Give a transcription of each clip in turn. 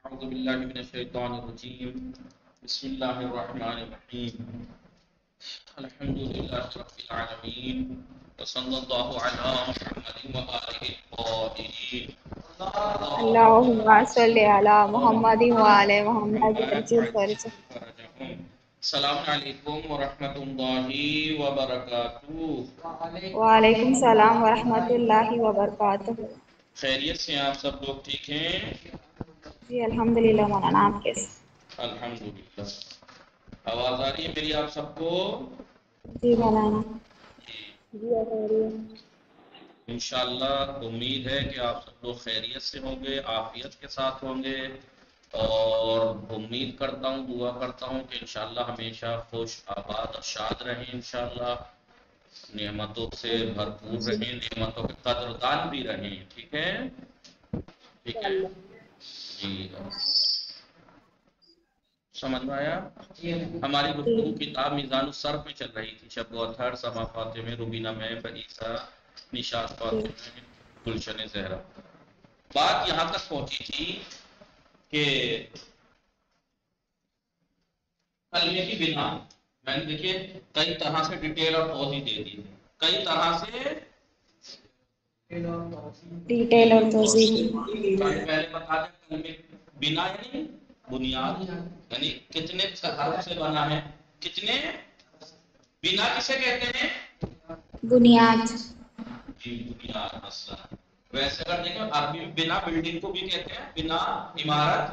أعوذ بالله من الشيطان الرجيم بسم الله الرحمن الرحيم الحمد لله رب العالمين وصلى الله على محمد وآله الطاهرين اللهم صل على محمد وعلى محمد وعجل فرجهم. السلام علیکم ورحمۃ اللہ وبرکاتہ۔ وعلیکم السلام ورحمۃ اللہ وبرکاتہ۔ خیریت سے آپ سب لوگ ٹھیک ہیں؟ جی الحمدللہ مولانا، آپ کیسے؟ الحمدللہ۔ آواز آ رہی ہے میری آپ سب کو؟ جی مولانا جی آ رہی ہے۔ انشاءاللہ امید ہے کہ آپ سب لوگ خیریت سے ہوں گے، عافیت کے ساتھ ہوں گے، اور امید کرتا ہوں، دعا کرتا ہوں کہ انشاءاللہ ہمیشہ خوش آباد اور شاد رہیں، انشاءاللہ نعمتوں سے بھرپور رہیں، نعمتوں کے قدردان بھی رہیں۔ ٹھیک ہے؟ ٹھیک ہے جی، سمجھ میں آیا؟ ہماری گفتگو کتاب میزان الصرف میں چل رہی تھی، شب و اتھر، سما فاطمہ، روبینہ میں، بریسا، نشاط فاطمہ، گلشن زہرا۔ بات یہاں تک پہنچی تھی کہ کلمے کی بنا میں نے دیکھیے کئی طرح سے ڈیٹیل اور توضیح دے دی، کئی طرح سے ڈیٹیل اور توضیح۔ پہلے بتا دیں کلمے بنا یعنی بنیاد، یعنی کتنے حرف سے بنا ہے، کتنے بنا کسے کہتے ہیں؟ بنیاد۔ جی بنیاد مسئلہ۔ ویسے اگر دیکھیں عربی میں بنا بلڈنگ کو بھی کہتے ہیں، بنا عمارت،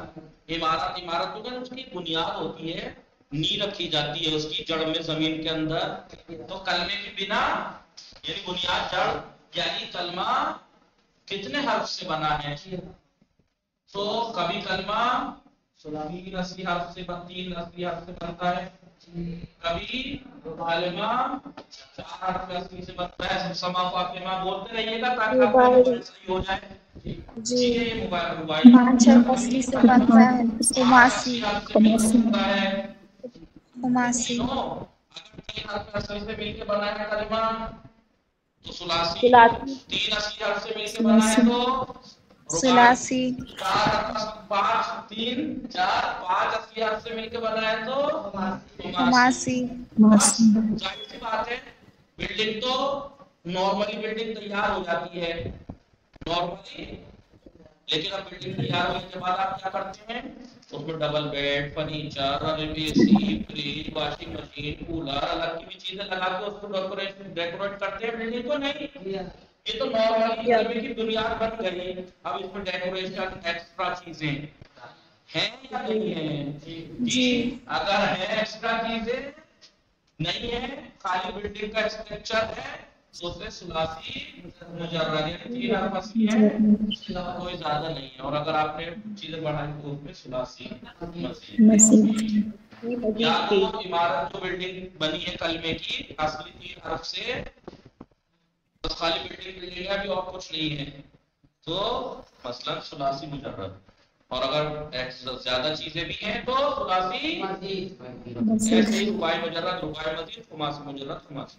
عمارت کو اس کی بنیاد ہوتی ہے، نیل رکھی جاتی ہے اس کی جڑ میں زمین کے اندر، تو کلمے کی بنا یعنی بنیاد، جڑ، یعنی کلمہ کتنے حرف سے بنا ہے؟ تو کبھی کلمہ 3 اصلی حرف سے بنتا ہے، کبھی کلمہ 4 حرف اصلی سے بنتا ہے۔ سما فاطمہ بولتے رہیے گا تاکہ آپ کا موبائل صحیح ہو جائے۔ جی یہ موبائل 5 حرف اصلی سے بنتا ہے، خماسی۔ خماسی اگر 3 حرف اصلی سے مل کے بنا ہے کلمہ تو ثلاثی، 3 اصلی حرف سے مل کے بنا ہے تو ثلاثی، 5 اصلی حرف سے مل کے بنا ہے تو خماسی۔ ظاہر سی بات ہے بلڈنگ تو نارملی بلڈنگ تیار ہو جاتی ہے نارملی، لیکن اب بلڈنگ تیار ہونے کے بعد آپ کیا کرتے ہیں؟ اس میں ڈبل بیڈ، فرنیچر، اے سی، فریج، واشنگ مشین، کولر، الگ کی بھی چیزیں لگا کے اس کو ڈیکوریٹ کرتے ہیں بلڈنگ کو، نہیں؟ یہ تو نارملی کلمے کی بنیاد بن گئی، اب اس میں ڈیکوریشن ایکسٹرا چیزیں ہیں یا نہیں ہیں؟ جی اگر ہے ایکسٹرا چیزیں نہیں ہے، خالی بلڈنگ کا اسٹرکچر ہے تو اسے ثلاثی مجرد یعنی 3 حرف اصلی ہے، کوئی زیادہ نہیں ہے، اور اگر آپ نے چیزیں بڑھائی تو اس میں ثلاثی مزید۔ یا تو عمارت جو بلڈنگ بنی ہے کلمے کی اصلی 3 حرف سے، بس خالی بلڈنگ ملے گا بھی اور کچھ نہیں ہے، تو مثلا ثلاثی مجرد، اور اگر زیادہ چیزیں بھی ہیں تو ثلاثی ایسے ہی رباعی مجرد، رباعی مزید، خماسی مجرد، خماسی۔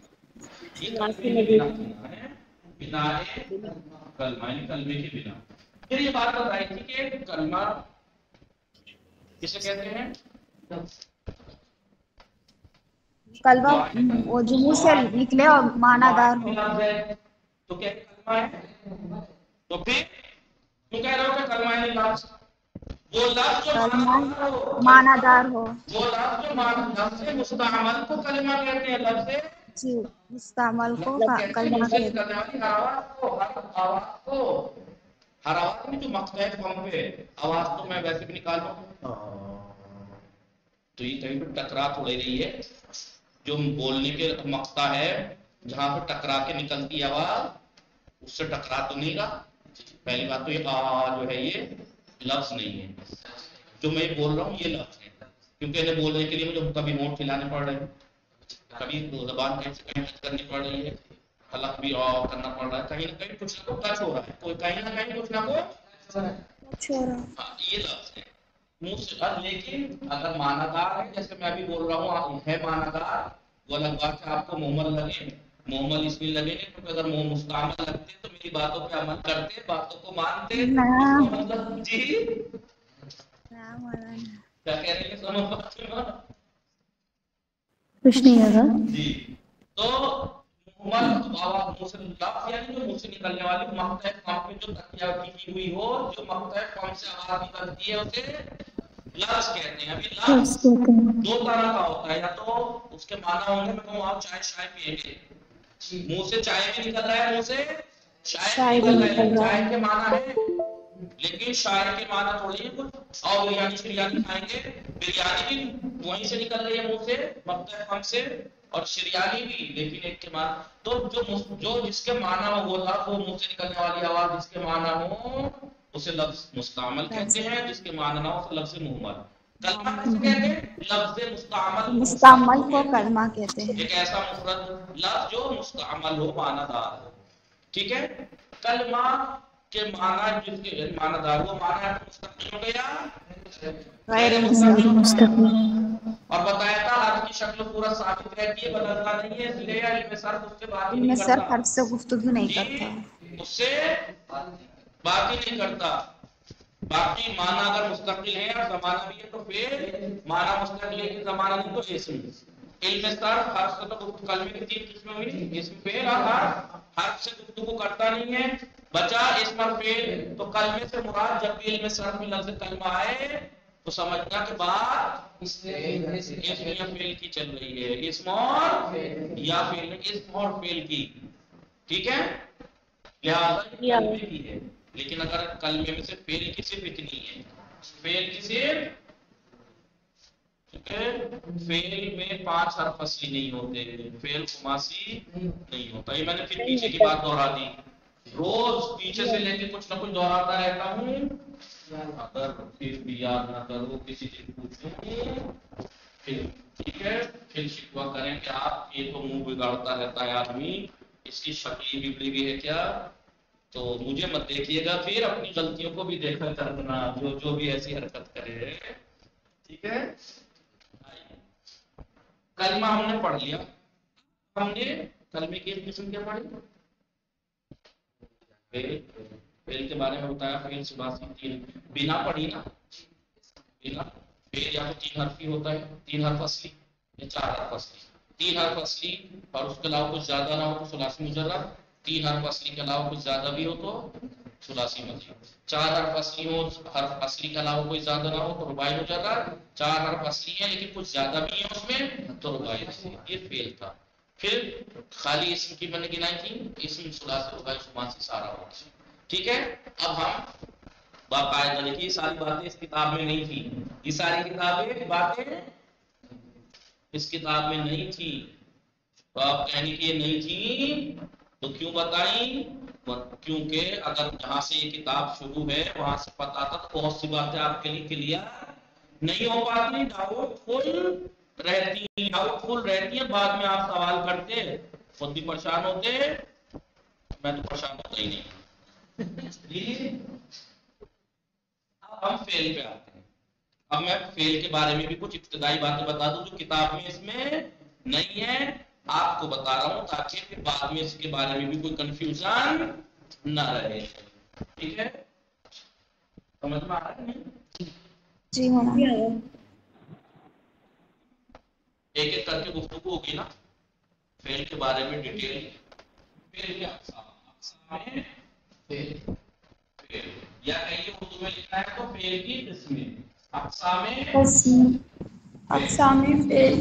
یہ کلمے کی بنا ہے، بنا کلمہ یعنی کلمے کی بنا۔ پھر یہ بات بتائی تھی کہ کلمہ کسے کہتے ہیں؟ کلمہ وہ جو منہ سے نکلے اور معنی دار ہو۔ تو کیا کلمہ ہے؟ تو پھر کیوں کہہ رہے ہو کہ کلمہ یعنی لفظ؟ وہ لفظ جو معنی دار ہو، وہ لفظ جو لفظ مستعمل کو کلمہ کہتے ہیں، لفظ جی مستعمل کو کلمہ کہتے ہیں۔ ہر آواز میں جو مقصد ہے فم پہ آواز تو میں ویسے بھی نکال رہا ہوں، تو یہ کہیں پہ ٹکرا تھوڑی رہی ہے، جو بولنے کے مقصد ہے جہاں پہ ٹکرا کے نکلتی آواز اس سے ٹکرا تو نہیں گا۔ پہلی بات تو یہ جو ہے یہ لفظ نہیں ہے، جو میں بول رہا ہوں یہ لفظ ہے، کیونکہ انہیں بولنے کے لیے مجھے کبھی ہونٹ کھلانے پڑ رہے ہیں، کبھی زبان کہیں سے کہیں ٹچ کرنی پڑ رہی ہے، حلق بھی کرنا پڑ رہا ہے، کہیں نہ کہیں کچھ نہ کچھ ٹچ ہو رہا ہے، کوئی کہیں نہ کہیں کچھ نہ کچھ، ہاں یہ لفظ ہے منہ سے۔ لیکن اگر معنی دار ہے، جیسے میں ابھی بول رہا ہوں ہے معنی دار، وہ الگ بات ہے آپ کو محمل لگے، محمل اس لیے لگے گا کیونکہ اگر مستعمل لگتے تو میری باتوں پہ عمل کرتے، باتوں کو مانتے، اس کا مطلب جی کیا کہہ رہے ہیں سنو فاطمہ؟ کچھ نہیں ہوگا جی تو منہ سے لفظ یعنی جو منہ سے نکلنے والی مقطع فم میں جو تکیہ کی ہوئی ہو، جو مقطع فم سے آواز نکلتی ہے اسے لفظ کہتے ہیں. ابھی لفظ دو طرح کا ہوتا ہے، یا تو اس کے معنی ہوں گے، میں کہوں آپ چائے شائے پیئیں گے، منہ سے چائے بھی نکل رہا ہے، منہ سے شائے بھی نکل رہا ہے، چائے کے معنی ہے، لیکن شاعر کے معنی تھوڑی ہے کچھ. اور بریانی کھائیں گے، بریانی بھی وہیں سے نکل رہی ہے منہ سے مقطع فم سے، اور شریانی بھی، لیکن ایک کے معنی تو جو جس کے معنی ہو وہ لفظ، وہ منہ سے نکلنے والی آواز جس کے معنی ہو اسے لفظ مستعمل کہتے ہیں، جس کے معنی نہ ہو اسے لفظ مہمل. کلمہ کسے کہتے ہیں؟ لفظ مستعمل کو کلمہ کہتے ہیں. ایک ایسا مفرد لفظ جو مستعمل ہو، معنی دار ہو. ٹھیک ہے. کلمہ کے معنی جس کے معنی دار وہ معنی مستقل ہو گیا غیر مستقل. اور بتایا تھا حرف کی شکل پورا ثابت رہتی ہے، بدلتا نہیں ہے، اس لیے علم صرف اس سے بات ہی علم نہیں صرف کرتا. حرف سے گفتگو نہیں کرتا. اس سے بات ہی نہیں کرتا. باقی معنی اگر مستقل ہے اور زمانہ بھی ہے تو پھر معنی مستقل ہے کہ زمانہ نہیں تو اسم. علم صرف حرف سے تو کلمے کی 3 قسمیں ہوئی، اسم فعل اور حرف سے گفتگو کرتا نہیں ہے. بچا اسم اور فعل. تو کلمے سے مراد جب بھی علم صرف میں لفظ کلمہ آئے تو سمجھنا کہ بات اسم یا فعل کی چل رہی ہے، اسم اور یا فعل، اسم اور فعل کی. ٹھیک ہے. لہذا کلمے کی ہے، لیکن اگر کلمے میں سے فعل کی صرف اتنی ہے، فعل کی صرف، فعل میں 5 حرف اصلی نہیں ہوتے، فعل خماسی نہیں ہوتا. یہ میں نے پھر پیچھے کی بات دہرا دی، روز پیچھے سے لے کے کچھ نہ کچھ دہراتا رہتا ہوں. اگر پھر بھی یاد نہ کرو کسی سے پوچھوں پھر ٹھیک ہے، پھر شکوہ کریں کہ آپ یہ تو منہ بگاڑتا رہتا ہے آدمی، اس کی شکل بگڑی ہوئی ہے کیا. تو مجھے مت دیکھیے گا، پھر اپنی غلطیوں کو بھی دیکھا کرنا جو بھی ایسی حرکت کرے. ٹھیک ہے. کلمہ ہم نے پڑھ لیا. ہم نے کلمے کی ایک قسم کیا پڑھی؟ فعل کے بارے میں بتایا. فعل ثلاثی 3 بنا پڑھی نا. بنا فعل یا تو 3 حرفی ہوتا ہے، 3 حرف اصلی یا 4 حرف اصلی. 3 حرف اصلی اور اس کے علاوہ کچھ زیادہ نہ ہو تو ثلاثی مجرد. 3 حرف اصلی کے علاوہ کچھ زیادہ بھی ہو تو ثلاثی مجرد. 4 حرف اصلی ہو، حرف اصلی کے علاوہ کوئی زیادہ نہ ہو تو رباعی مجرد. 4 حرف اصلی ہیں لیکن کچھ زیادہ بھی ہیں اس میں تو رباعی. یہ فعل تھا. پھر خالی اسم کی میں نے گنائی تھی، اسم ثلاثی رباعی خماسی سارا ہو. ٹھیک ہے. اب ہم باقاعدہ دیکھیے، ساری باتیں اس کتاب میں نہیں تھی، یہ ساری کتابیں باتیں اس کتاب میں نہیں تھی. تو آپ کہنے کی یہ نہیں تھی تو کیوں بتائیں؟ کیونکہ اگر جہاں سے یہ کتاب شروع ہے وہاں سے پتا تھا تو بہت سی باتیں آپ کے لیے کلیئر نہیں ہو پاتی، ڈاؤٹ فل رہتی ہیں. بعد میں آپ سوال کرتے خود بھی پریشان ہوتے، میں تو پریشان ہوتا ہی نہیں. اب ہم فعل پہ آتے ہیں. اب میں فعل کے بارے میں بھی کچھ ابتدائی باتیں بتا دوں جو کتاب میں اس میں نہیں ہے، آپ کو بتا رہا ہوں تاکہ پھر بعد میں اس کے بارے میں بھی کوئی کنفیوژن نہ رہے. ٹھیک ہے. سمجھ میں آ رہا ہے نہیں؟ جی مولانا. ایک ایک کر کے گفتگو ہوگی نا فعل کے بارے میں ڈیٹیل. فعل کے اقسام یا کہیں اردو میں لکھنا ہے تو فعل کی قسمیں. اقسام فعل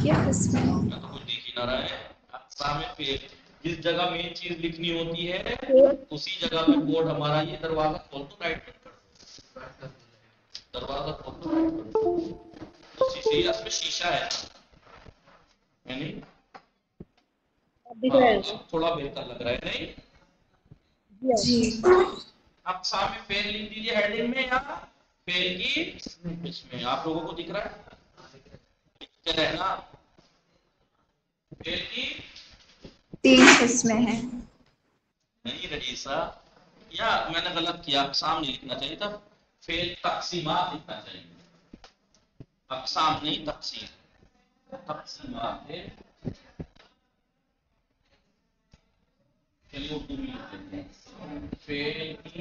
کی قسمیں. میں تو کچھ دیکھ ہی نہ رہا ہے. اقسام فعل، جس جگہ مین چیز لکھنی ہوتی ہے اسی جگہ پہ بورڈ ہمارا یہ دروازہ کھول تو رائٹ کر دروازہ کھول تو رائٹ کر اس میں شیشہ ہے یعنی اب تھوڑا بہتر لگ رہا ہے نہیں؟ جی. اقسام فعل لکھ دیجیے ہیڈنگ میں، یا فعل کی اس میں آپ لوگوں کو دکھ رہا ہے رہنا. فعل کی 3 قسمیں ہیں. نہیں رئیسا، یا میں نے غلط کیا، اقسام نہیں لکھنا چاہیے تھا، فعل تقسیمات لکھنا چاہیے. اقسام نہیں تقسیم، تقسیمات ہے. چلیے اردو میں لکھ دیتے ہیں. فعل کی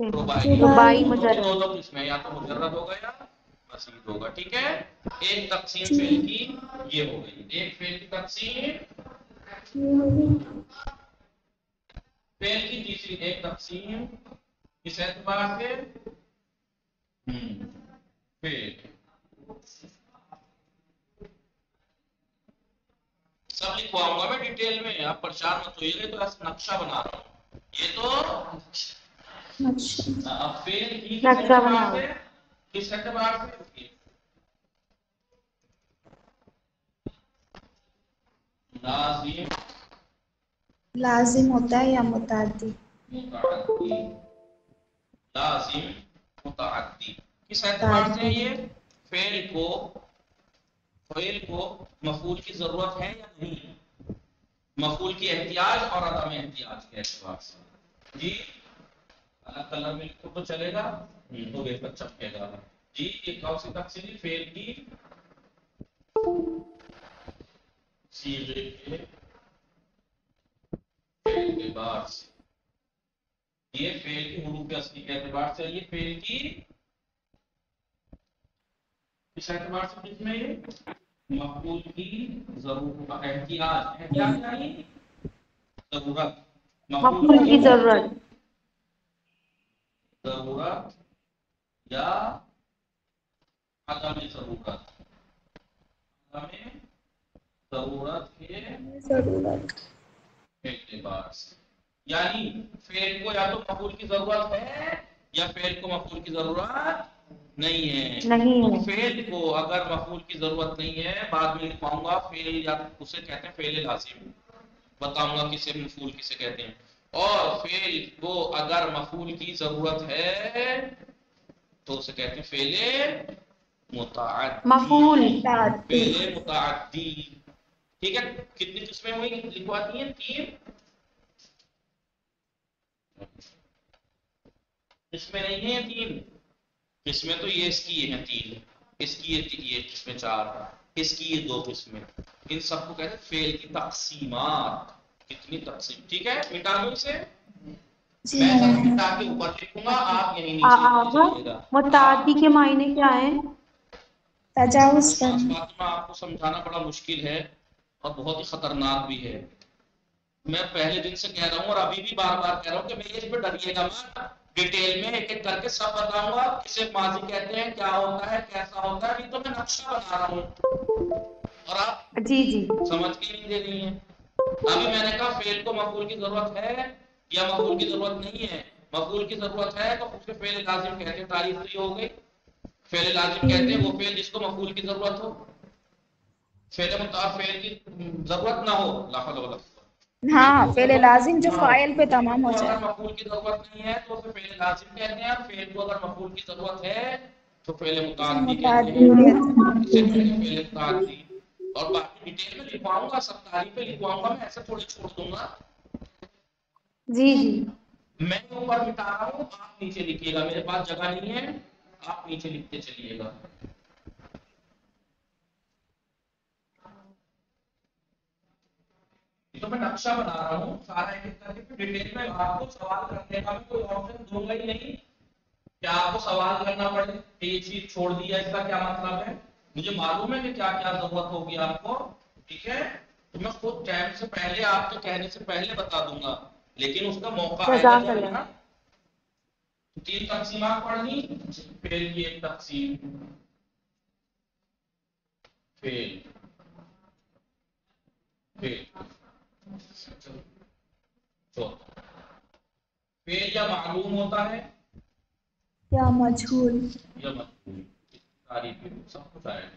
رباعی مجرد. دو قسمیں، یا تو مجرد ہوگا یا مزید ہوگا. ٹھیک ہے، ایک تقسیم فعل کی یہ ہو گئی. ایک فعل کی تقسیم، فعل کی تیسری ایک تقسیم اس اعتبار سے فعل. سب لکھواؤں گا میں ڈیٹیل میں، آپ پریشان مت ہوئیے گا. تو ایسا نقشہ بنا رہا ہوں. یہ تو اب فعل کی نقشہ بنا سے کس اعتبار سے لازم ہوتا ہے یا متعدی؟ متعدی. لازم متعدی کس اعتبار سے یہ فعل کو مفعول کی ضرورت ہے یا نہیں، مفعول کی احتیاج اور عدم احتیاج کے اعتبار سے. جی الگ کلر میں لکھو تو چلے گا تو بہتر چپکے گا. جی ایک کون سی تقسیم؟ فعل کی صیغے کے اعتبار سے، یہ فعل کی حروف اصلی کے اعتبار سے، یہ فعل کی اس اعتبار سے جس میں مفعول کی ضرورت احتیاج یعنی ضرورت، مفعول کی ضرورت یا عدم ضرورت کے اعتبار سے. یعنی فعل کو یا تو مفعول کی ضرورت ہے یا فعل کو مفعول کی ضرورت نہیں ہے. فعل کو اگر مفعول کی ضرورت نہیں ہے، بعد میں لکھواؤں گا فعل، یا اسے کہتے ہیں فعل لازم، بتاؤں گا کسے مفعول کسے کہتے ہیں. اور فعل کو اگر مفعول کی ضرورت ہے تو اسے کہتے ہیں فعل متعدی. مفعول فعل متعدی. ٹھیک ہے، کتنی قسمیں ہوئی لکھواتی ہیں؟ 3 قسمیں نہیں ہیں. 3 قسمیں تو یہ اس کی ہیں 3، اس کی یہ قسمیں 4، اس کی یہ 2 قسمیں. ان سب کو کہتے ہیں فعل کی تقسیمات. کتنی تقسیم؟ ٹھیک ہے، مٹا دو اسے. میں سب مٹا کے اوپر لکھوں گا، آپ یہیں نیچے لکھیے گا. متعدی کے معنی کیا ہیں؟ تجاوز کرنا. فاطمہ آپ کو سمجھانا بڑا مشکل ہے اور بہت ہی خطرناک بھی ہے. میں پہلے دن سے کہہ رہا ہوں اور ابھی بھی بار بار کہہ رہا ہوں کہ میں اس پہ ڈریے گا مت. ڈیٹیل میں ایک ایک کر کے سب بتاؤں گا، کسے ماضی کہتے ہیں، کیا ہوتا ہے، کیسا ہوتا ہے. نہیں تو میں نقشہ بنا رہا ہوں اور آپ جی سمجھ کے نہیں دے رہی ہیں. ابھی میں نے کہا فعل کو مفعول کی ضرورت ہے یا مفعول کی ضرورت نہیں ہے. مفعول کی ضرورت ہے تو اس کے فعل لازم کہتے ہیں. تعریف تو یہ ہو گئی. فعل لازم کہتے ہیں وہ فعل جس کو مفعول کی ضرورت ہو. فعل کی ضرورت نہ ہو، لا حول ولا قوت. ہاں فعل لازم جو فاعل پہ تمام ہو جائے. اگر مفعول کی ضرورت نہیں ہے تو اسے فعل لازم کہتے ہیں. فعل کو اگر مفعول کی ضرورت ہے تو فعل متعدی کہتے ہیں. اسے کہتے ہیں فعل متعدی. اور باقی ڈیٹیل میں لکھواؤں گا، سب تعریفیں لکھواؤں گا. میں ایسے تھوڑے چھوڑ دوں گا. جی میں اوپر مٹا رہا ہوں، آپ نیچے لکھیے گا. میرے پاس جگہ نہیں ہے، آپ نیچے لکھتے چلیے گا. تو میں نقشہ بنا رہا ہوں سارا ایک ایک کر کے. ڈیٹیل میں آپ کو سوال کرنے کا بھی کوئی آپشن دوں گا ہی نہیں کہ آپ کو سوال کرنا پڑے کہ یہ چیز چھوڑ دیا، اس کا کیا مطلب ہے. مجھے معلوم ہے کہ کیا کیا ضرورت ہوگی آپ کو. ٹھیک ہے، تو میں خود ٹائم سے پہلے آپ کے کہنے سے پہلے بتا دوں گا، لیکن اس کا موقع آئے گا جب نا. 3 تقسیمات پڑھنی. فعل کی ایک تقسیم فعل یا معلوم ہوتا ہے یا مجہول. یا مجہول. تعریف سب کچھ آئے گا.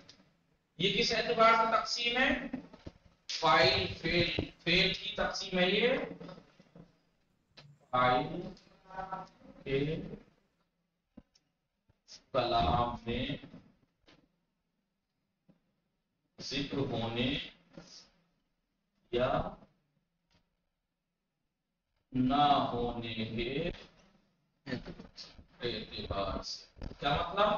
یہ کس اعتبار سے تقسیم ہے؟ فاعل فعل کی تقسیم ہے. یہ فاعل کے کلام میں ذکر ہونے یا نہ ہونے کے اعتبار سے. کیا مطلب؟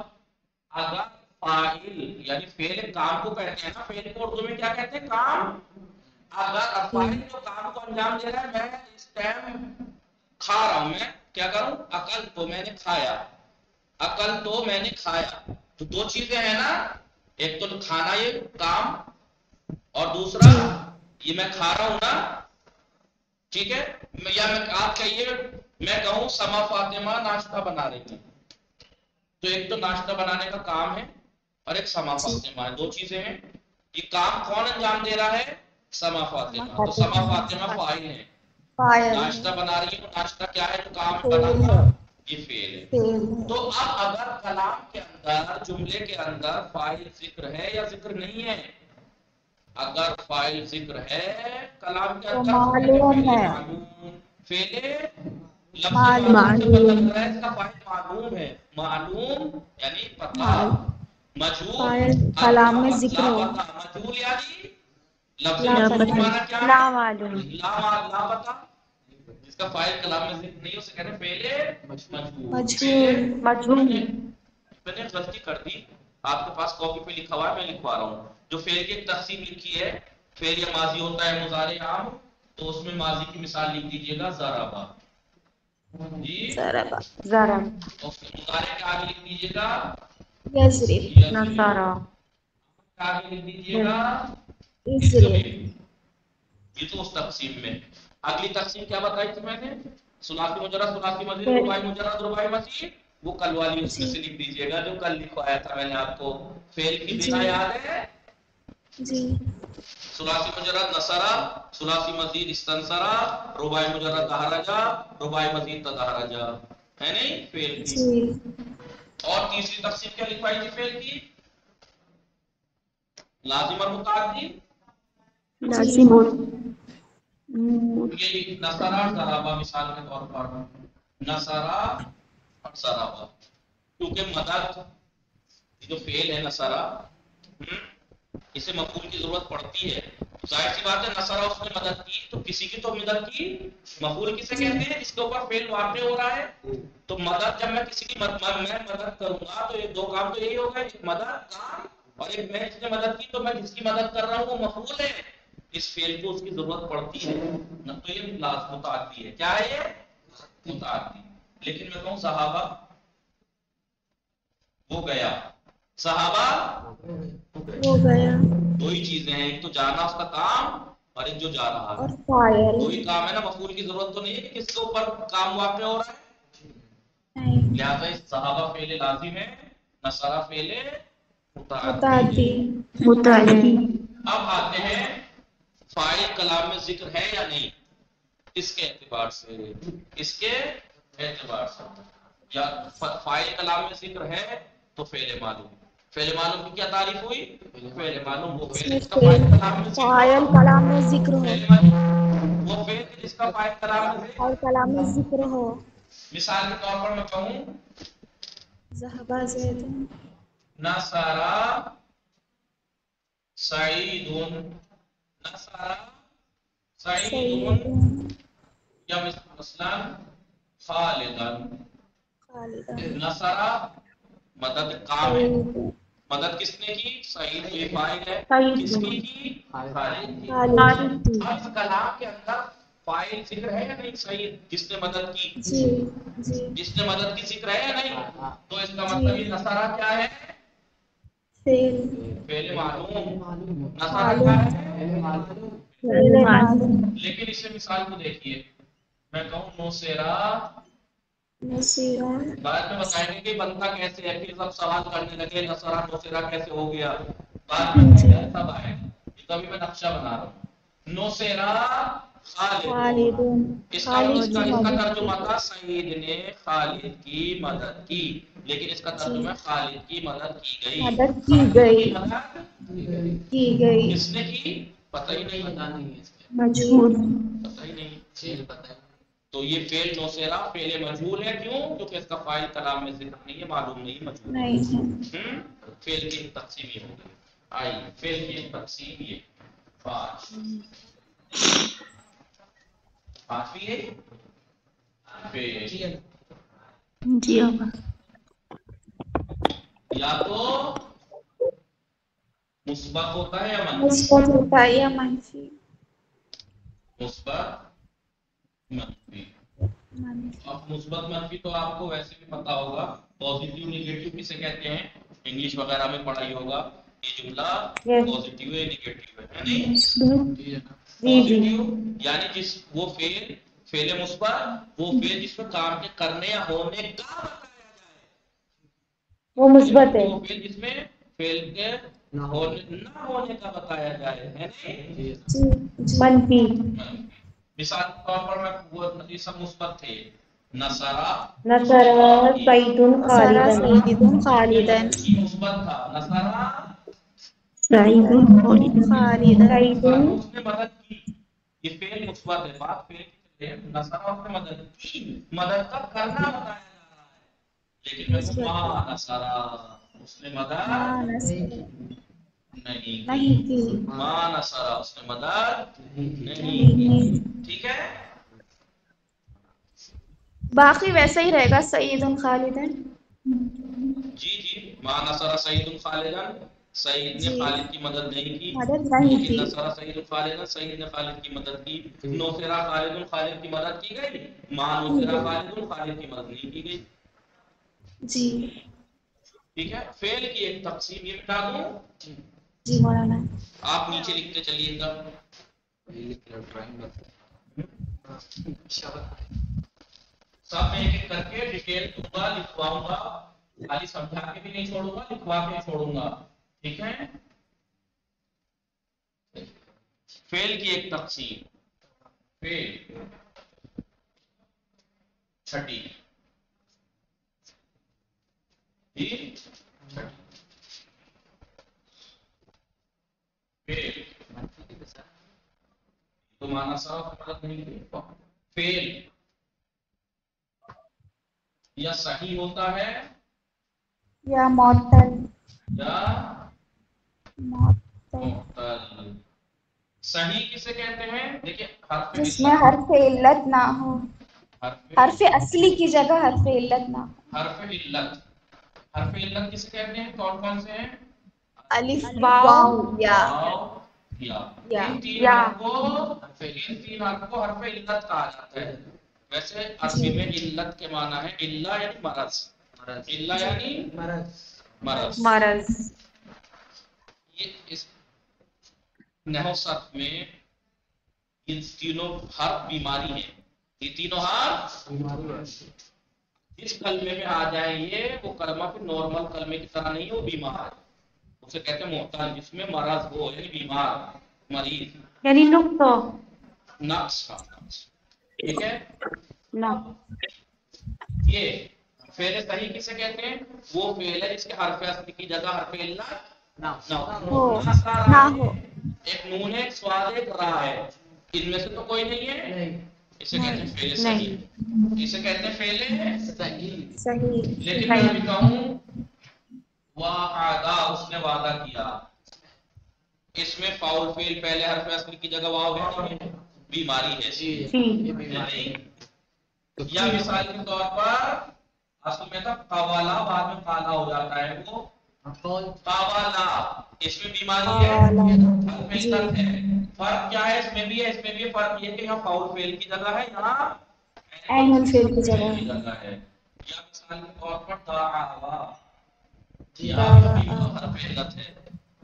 اگر فاعل یعنی فعل کام کو کہتے ہیں نا، فعل کو اردو میں کیا کہتے ہیں؟ کام. اگر فاعل جو کام کو انجام دے رہا ہے، میں اس ٹائم کھا رہا ہوں، میں کیا کروں؟ اکل تو میں نے کھایا، اکل تو میں نے کھایا، تو دو چیزیں ہیں نا، ایک تو کھانا یہ کام، اور دوسرا یہ میں کھا رہا ہوں نا، ٹھیک ہے؟ یا میں آپ کہیے میں کہوں سما فاطمہ ناشتہ بنا رہی ہیں، تو ایک تو ناشتہ بنانے کا کام ہے اور ایک سما فاطمہ ہے، دو چیزیں ہیں۔ یہ کام کون انجام دے رہا ہے؟ سما فاطمہ، تو سما فاطمہ فاعل ہے، فاعل ناشتہ بنا رہی ہے، ناشتہ کیا ہے؟ تو کام بنانا یہ فعل ہے۔ تو اب اگر کلام کے اندر، جملے کے اندر فاعل ذکر ہے یا ذکر نہیں ہے؟ اگر فاعل ذکر ہے کلام کے تو اندر تو معلوم ہے، معلوم، فعل لفظ معلوم سے پتہ لگ رہا ہے اس کا فاعل معلوم ہے، معلوم یعنی پتہ، مجہول کلام میں ذکر ہو، لاپتہ، مجہول یعنی لفظ مجہول کا معنی کیا ہے؟ لا معلوم، لاپتہ، جس کا فاعل کلام میں ذکر نہیں، اسے کہتے ہیں فعل مجہول۔ مجہول، مجہول، میں نے غلطی کر دی، آپ کے پاس کاپی پہ لکھا ہوا ہے، میں لکھوا رہا ہوں، جو فعل کی ایک تقسیم لکھی ہے، فعل یا ماضی ہوتا ہے مضارع عام، تو اس میں ماضی کی مثال لکھ دیجیے گا ضربا، جی، ضربا، ضرب، اور مضارع کے آگے لکھ دیجیے گا یضرب، نصارا، آگے لکھ دیجیے گا یضرب، یہ تو اس تقسیم میں۔ اگلی تقسیم کیا بتائی تھی میں نے؟ ثلاثی مجرد، ثلاثی مزید، رباعی مجرد، رباعی مزید، وہ کل والی اس میں سے لکھ دیجیے گا جو کل لکھوایا تھا میں نے آپ کو، فعل کی بنا یاد ہے؟ جی، ثلاثی مجرد نصرا، ثلاثی مزید استنصرا، رباعی مجرد دہرجا، رباعی مزید تدہرجا، ہے نہیں فعل کی؟ جی، اور تیسری تقسیم کیا لکھوائی تھی فعل کی؟ لازم اور متعدی، لازم، یہ نصرا ضربا مثال کے طور پر، نصرا اور ضربا، کیونکہ مدد جو فعل ہے نصرا، اسے مفعول کی ضرورت پڑتی ہے، ظاہر سی بات ہے نصرا اس نے مدد کی تو کسی کی تو مدد کی، مفعول کسے کہتے ہیں؟ جس کے اوپر فعل واقع ہو رہا ہے، تو مدد جب میں کسی کی میں مدد کروں گا تو یہ دو کام تو یہی ہوگا، ایک مدد کام، اور ایک میں جس نے مدد کی تو میں جس کی مدد کر رہا ہوں وہ مفعول ہے، اس فعل کو اس کی ضرورت پڑتی ہے، نہ تو یہ لازم متعدی ہے، کیا ہے یہ؟ متعدی۔ لیکن میں کہوں صحابہ وہ گیا، صحابہ ہو گیا، دو ہی چیزیں ہیں، ایک تو جانا اس کا کام، اور ایک جو جا رہا اور ہے، فاعل، دو ہی کام ہے نا، مفعول کی ضرورت تو نہیں ہے کہ کس کے اوپر کام واقع ہو رہا ہے، نہیں، لہذا اس صحابہ فعل لازم ہے، نصرہ فعل متعدی متعدی، ہے۔ متعدی، اب آتے ہیں فاعل کلام میں ذکر ہے یا نہیں، اس کے اعتبار سے، اس کے اعتبار سے، یا فاعل کلام میں ذکر ہے تو فعل معلوم، فعل معلوم کی کیا تعریف ہوئی؟ فعل معلوم وہ اس فعل میں جس کا فاعل کلام میں ذکر فاعل ہو، کلام میں ذکر ہو، فعل معلوم وہ فعل جس کا فاعل کلام میں اور ذکر، کلام میں ذکر ہو، مثال کے طور پر میں کہوں ذهب زید، نصرا سعید، نصرا سعید، سعید، یا مثلا خالدا، خالد، نصرا مدد کام ہے، سعید، مدد کس نے کی؟ سعید یہ فاعل ہے، سعید کس نے، کی؟ خالد کی۔ خالد، خالد کی، اب اس کلام کے اندر فاعل ذکر ہے یا نہیں؟ سعید جس نے مدد کی، جی، جی، جس نے مدد کی ذکر ہے یا نہیں؟ تو اس کا جی، مطلب یہ نصرا کیا ہے؟ فعل، فعل معلوم، نصرا کیا معلوم، ہے؟ فعل معلوم، لیکن اس سے مثال کو دیکھیے، میں کہوں نوسیرا، نصیرہ، بعد میں بتائیں گے کہ بنتا کیسے ہے، پھر سب سوال کرنے لگے نصرا نوسیرا کیسے ہو گیا، بعد میں جی، سب آئے، یہ تو ابھی میں نقشہ بنا رہا ہوں۔ نوسیرا خالد، خالد، اس خالد کی کا مدد کی، ترجمہ تھا سعید نے خالد کی مدد کی، لیکن اس کا جی، ترجمہ خالد کی مدد کی گئی، مدد کی خالد گئی، کی مدد کی گئی، کس نے کی؟ پتہ ہی نہیں، پتہ نہیں ہے اس کے، جی، مجہول، پتہ ہی نہیں، فعل پتہ ہے، تو یہ فعل نوسیرا فعل مجہول ہے، کیوں؟ کیونکہ اس کا فاعل کلام میں ذکر نہیں ہے، معلوم نہیں، مجہول نہیں ہے، ہے۔ فعل کی تقسیم یہ ہوگی، آئیے فعل کی تقسیم یہ پانچ، پانچویں ہے فعل، جی آقا، یا تو مثبت ہوتا ہے یا منفی، مثبت ہوتا ہے یا منفی، مثبت منفی، اب مثبت منفی تو آپ کو ویسے بھی پتا ہوگا. پازیٹیو نیگیٹو کسے کہتے ہیں؟ انگلش وغیرہ میں پڑھا ہی ہوگا. یہ جملہ یس. پازیٹیو ہے نیگیٹو ہے نہیں؟ جی جی. پازیٹیو یعنی جس وہ فعل مثبت وہ فعل جس میں کام کے کرنے یا ہونے کا بتایا جائے. وہ مثبت ہے. وہ فعل جس میں فعل کے نہ ہونے کا بتایا جائے ہے نہیں؟ منفی. مثال کے طور پر میں یہ سب مثبت تھے. نصارا نصر سعید سارا خالدن. سعید خالدن یہ مثبت تھا. نصارا سعید خالدن سعید اس نے مدد کی. یہ فعل مثبت ہے. بات فعل کی ہے. نصارا اس نے مدد کی. مدد کا کرنا بتایا جا رہا ہے. لیکن میں مثبت ماں نصارا اس نے ماں مدد نصر نہیں نہیں کی. کی ماں نصارا اس نے مدد نہیں نہیں کی. کی. ٹھیک ہے. باقی ویسا ہی رہے گا سعید خالدن. جی ماں نصارا سعید خالدن. سعید نے جی خالد کی مدد نہیں کی. مدد نہیں لیکن کی. نصارا سعید خالدن سعید نے خالد کی مدد کی. نوسرا خالد خالد کی مدد کی گئی. ماں نوسرا خالد خالد کی مدد نہیں کی گئی. جی ٹھیک ہے. فعل کی ایک تقسیم یہ مٹا دوں. جی مولانا. آپ نیچے لکھتے چلیے گا. سب میں ایک ایک کر کے ڈیٹیل دوں گا لکھواؤں گا. خالی سمجھا کے بھی نہیں چھوڑوں گا لکھوا کے چھوڑوں گا. ٹھیک ہے. فعل کی ایک تقسیم. فعل چھٹی جی تو مانا صاحب مدد نہیں. فعل یا صحیح ہوتا ہے یا معطل. یا معطل معطل. صحیح کسے کہتے ہیں؟ دیکھیں حرف جس میں علت. حرف علت نہ ہو. حرف اصلی کی جگہ حرف علت نہ ہو. حرف علت. حرف علت کسے کہتے ہیں؟ کون کون سے ہیں؟ الف واو واو یا واو یا. یا ان تین یا. حرف کو حرف علت کہا جاتا ہے. ویسے جی عربی میں علت کے معنی ہے الا یعنی مرض. الا جی یعنی مرض. مرض. یہ اس نحو صرف میں ان تینوں حرف بیماری ہیں. یہ تینوں حرف جس کلمے میں آ جائیں یہ وہ کلمہ پھر نارمل کلمے کی طرح نہیں. وہ بیمار ہے. اسے کہتے ہیں معتل جس میں مرض ہو یعنی بیمار مریض. یعنی نقص ہو. نقص کا نقص. ٹھیک ہے. نہ. یہ فعل صحیح کسے کہتے ہیں؟ وہ فعل ہے جس کے حرف اصلی کی جگہ حرف علت نہ ہو ہو. نہ ہو. ایک نون ہے ایک سواد ایک را ہے. ان میں سے تو کوئی نہیں ہے. اسے کہتے ہیں نہیں فعل نہیں. صحیح. اسے کہتے ہیں فعل صحیح. لیکن میں صحیح. ابھی کہوں وعدہ اس نے وعدہ کیا. اس میں فاؤل فعل پہلے حرف اصلی کی جگہ واو ہے. بیماری ہے. جی. یا مثال کے طور پر اصل میں تھا قوالا بعد میں قالا ہو جاتا ہے. وہ قوالا اس میں بیماری ہے. حرف جی علت ہے. فرق کیا ہے؟ اس میں بھی ہے اس میں بھی. فرق یہ کہ یہاں فاؤل فعل کی جگہ ہے یہاں عین الفعل کی فعل جگہ کی ہے. جگہ ہے. یا مثال کے طور پر دعوا. دا یہاں بھی حرف علت ہے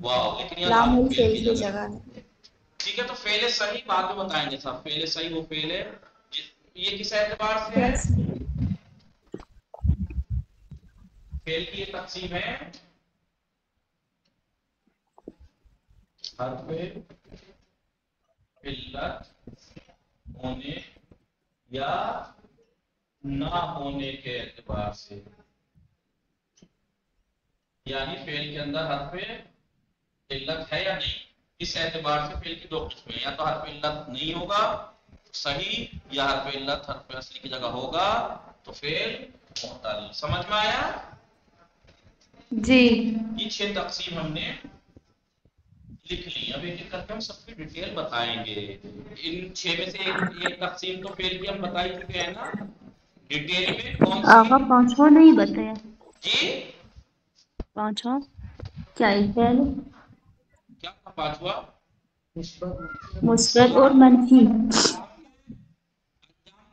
واو لیکن یہاں لام لام فعل الفعل کی کی جگہ جگہ ہے. ہے. ٹھیک ہے. تو فعل صحیح بعد میں بتائیں گے صاحب. فعل صحیح وہ فعل ہے یہ کس اعتبار سے ہے؟ یس. فعل کی یہ تقسیم ہے حرف علت ہونے یا نہ ہونے کے اعتبار سے. یعنی فعل کے اندر حرف علت ہے یا نہیں اس اعتبار سے فعل کی دو قسمیں. یا تو حرف علت نہیں ہوگا صحیح یا حرف علت حرف اصلی کی جگہ ہوگا تو فعل معتل. سمجھ میں آیا؟ جی. یہ 6 تقسیم ہم نے لکھ لی. اب ایک ایک کر کے ہم سب کی ڈیٹیل بتائیں گے. ان 6 میں سے ایک تقسیم تو فعل کی ہم بتا ہی چکے ہیں نا. ڈیٹیل میں کون سی؟ آقا پانچواں نہیں بتایا. جی پانچواں کیا ہے؟ کیا تھا پانچواں؟ مثبت اور منفی.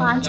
5